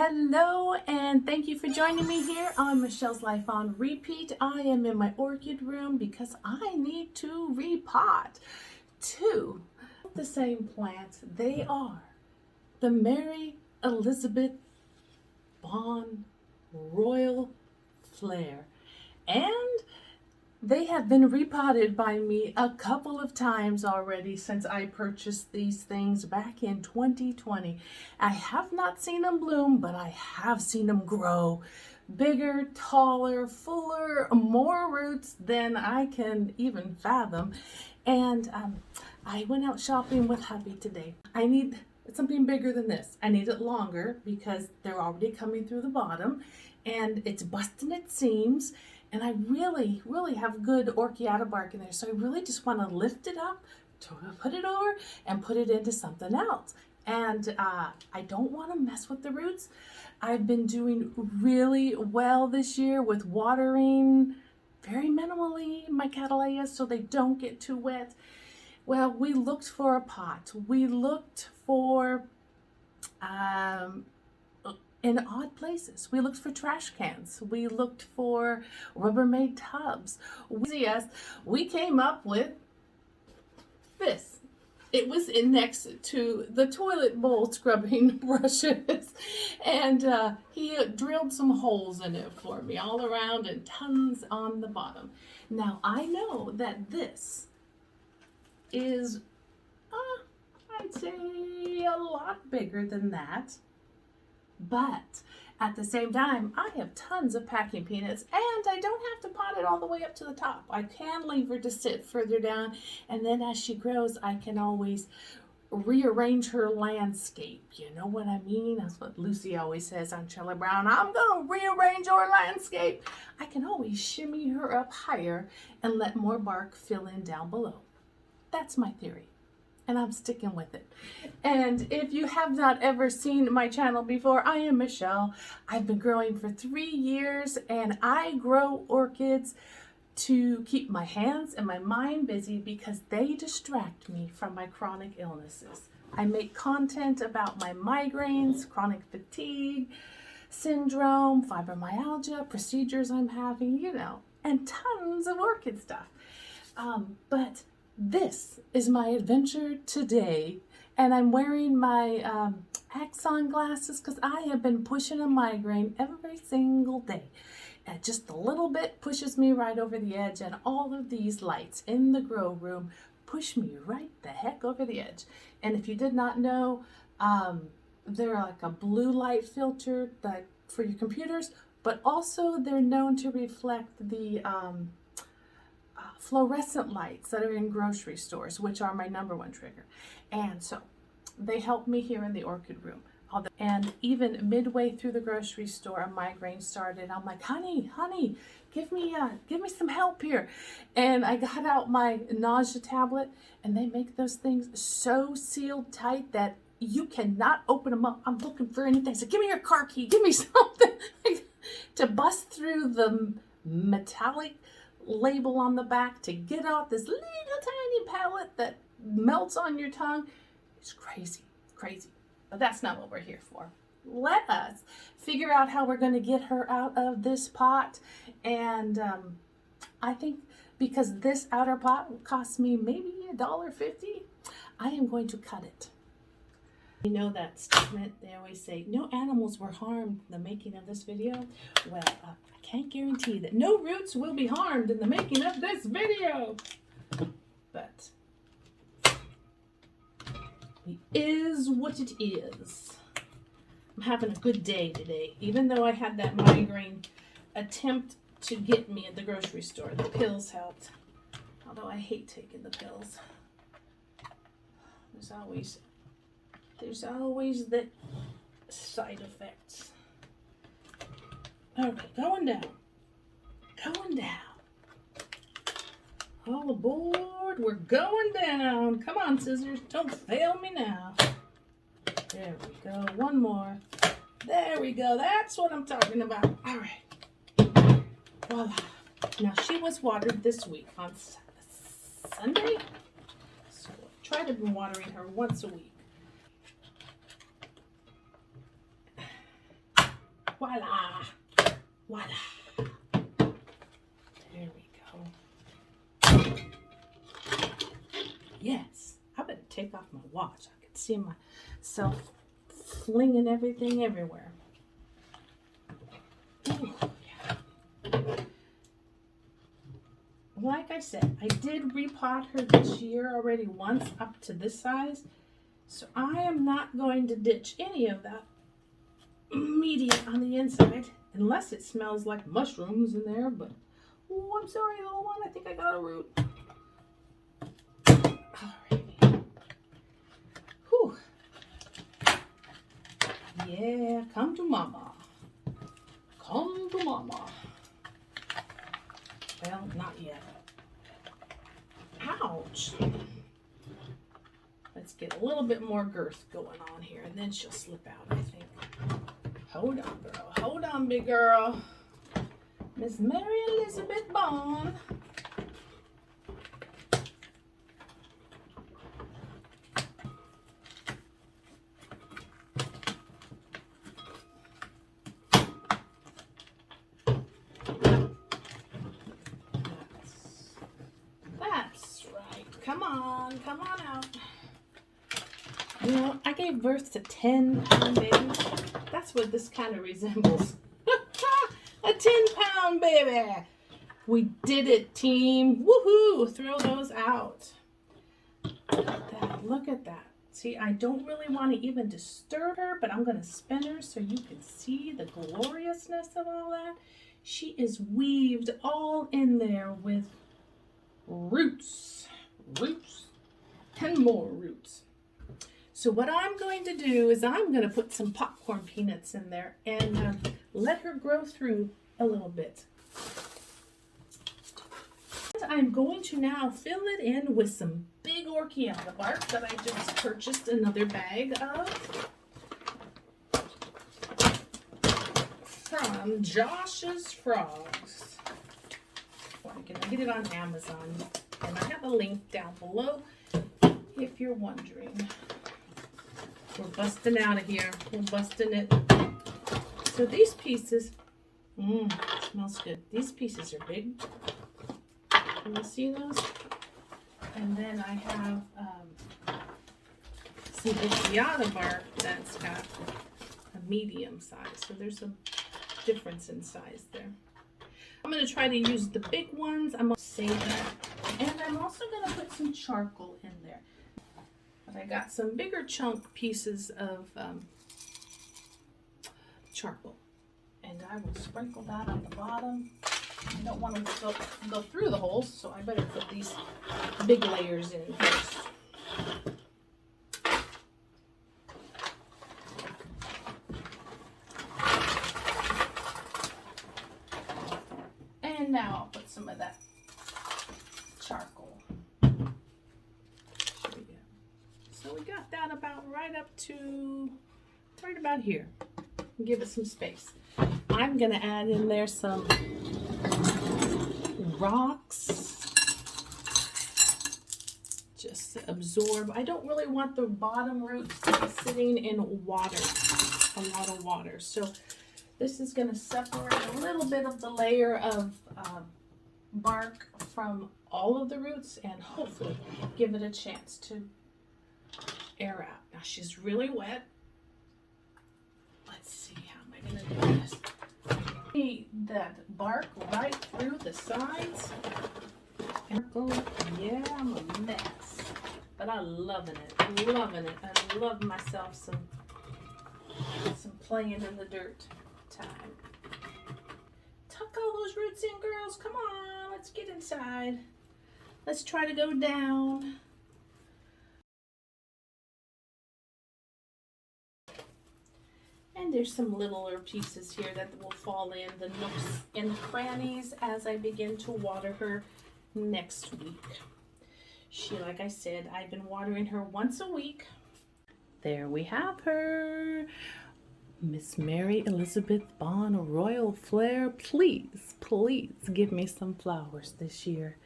Hello and thank you for joining me here on Michelle's Life on Repeat. I am in my orchid room because I need to repot two of the same plants. They are the Mary Elizabeth Bohn Royal Flare, and they have been repotted by me a couple of times already since I purchased these things back in 2020. I have not seen them bloom, but I have seen them grow bigger, taller, fuller, more roots than I can even fathom. And I went out shopping with hubby today. I need something bigger than this. I need it longer because they're already coming through the bottom and it's busting its seams. And I really have good orchiata bark in there. So I really just want to lift it up, to put it over, and put it into something else. And I don't want to mess with the roots. I've been doing really well this year with watering very minimally my cattleyas so they don't get too wet. Well, we looked for a pot. We looked for in odd places. We looked for trash cans. We looked for Rubbermaid tubs. We came up with this. It was in next to the toilet bowl scrubbing brushes. And he drilled some holes in it for me all around and tons on the bottom. Now I know that this is, I'd say a lot bigger than that. But at the same time, I have tons of packing peanuts and I don't have to pot it all the way up to the top. I can leave her to sit further down, and then as she grows, I can always rearrange her landscape. You know what I mean? That's what Lucy always says on Charlie Brown. I'm going to rearrange your landscape. I can always shimmy her up higher and let more bark fill in down below. That's my theory, and I'm sticking with it. And if you have not ever seen my channel before, I am Michelle. I've been growing for 3 years, and I grow orchids to keep my hands and my mind busy because they distract me from my chronic illnesses. I make content about my migraines, chronic fatigue, syndrome, fibromyalgia, procedures I'm having, you know, and tons of orchid stuff. But this is my adventure today, and I'm wearing my Axon glasses because I have been pushing a migraine every single day. And just a little bit pushes me right over the edge, and all of these lights in the grow room push me right the heck over the edge. And if you did not know, they're like a blue light filter that for your computers, but also they're known to reflect the fluorescent lights that are in grocery stores, which are my #1 trigger. And so they help me here in the orchid room. And even midway through the grocery store, a migraine started. I'm like, honey, give me some help here. And I got out my nausea tablet, and they make those things so sealed tight that you cannot open them up. I'm looking for anything. So give me your car key, give me something to bust through the metallic label on the back to get out this little tiny pellet that melts on your tongue. It's crazy. But that's not what we're here for. Let us figure out how we're going to get her out of this pot. And I think because this outer pot cost me maybe $1.50, I am going to cut it. You know that statement they always say, no animals were harmed in the making of this video? Well, I can't guarantee that no roots will be harmed in the making of this video. But it is what it is. I'm having a good day today, even though I had that migraine attempt to get me at the grocery store. The pills helped, although I hate taking the pills. There's always the side effects. Okay, going down. All aboard, we're going down. Come on, scissors, don't fail me now. There we go, one more. There we go, that's what I'm talking about. All right, voila. Now, she was watered this week on Sunday, so I try to be watering her once a week. Voila! Voila! There we go. Yes, I better take off my watch. I can see myself flinging everything everywhere. Ooh, yeah. Like I said, I did repot her this year already once up to this size. So I am not going to ditch any of that media on the inside unless it smells like mushrooms in there. But, oh, I'm sorry, little one. I think I got a root. Alrighty. Whew. Yeah, come to mama. Come to mama. Well, not yet. Ouch. Let's get a little bit more girth going on here, and then she'll slip out, I think. Hold on, girl. Hold on, big girl. Miss Mary Elizabeth Bohn. That's right. Come on out. You know, I gave birth to 10 pound babies. That's what this kind of resembles. A 10-pound baby. We did it, team. Woohoo! Throw those out. Look at that. Look at that. See, I don't really want to even disturb her, but I'm going to spin her so you can see the gloriousness of all that. She is weaved all in there with roots. Roots. And more roots. So what I'm going to do is I'm going to put some popcorn peanuts in there and let her grow through a little bit. And I'm going to now fill it in with some big orchids bark that I just purchased another bag of from Josh's Frogs. I'm going to get it on Amazon, and I have a link down below if you're wondering. We're busting out of here. We're busting it. So these pieces, smells good. These pieces are big. Can you see those? And then I have some orchids bark that's got a medium size. So there's a difference in size there. I'm going to try to use the big ones. I'm going to save that. And I'm also going to put some charcoal in there. But I got some bigger chunk pieces of charcoal. And I will sprinkle that on the bottom. I don't want to go through the holes, so I better put these big layers in first. And now I'll put some of that charcoal. So we got that about right up to right about here. Give it some space. I'm going to add in there some rocks just to absorb. I don't really want the bottom roots to be sitting in water, a lot of water. So this is going to separate a little bit of the layer of bark from all of the roots and hopefully give it a chance to air out. Now she's really wet. Let's see, how am I going to do this? Need that bark right through the sides. Yeah, I'm a mess, but I'm loving it. Loving it. I love myself some playing in the dirt time. Tuck all those roots in, girls. Come on, let's get inside. Let's try to go down. And there's some littler pieces here that will fall in the nooks and crannies as I begin to water her next week. She, like I said, I've been watering her once a week. There we have her. Miss Mary Elizabeth Bohn Royal Flair. Please, please give me some flowers this year.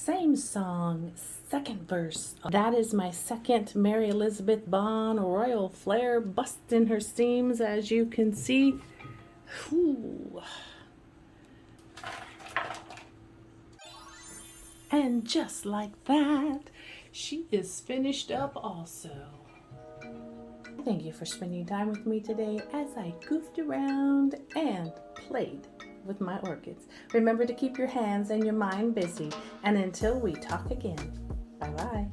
Same song, second verse. That is my second Mary Elizabeth Bohn Royal Flare busting her seams, as you can see. Whew. And just like that, she is finished up also. Thank you for spending time with me today as I goofed around and played with my orchids. Remember to keep your hands and your mind busy. And until we talk again, bye-bye.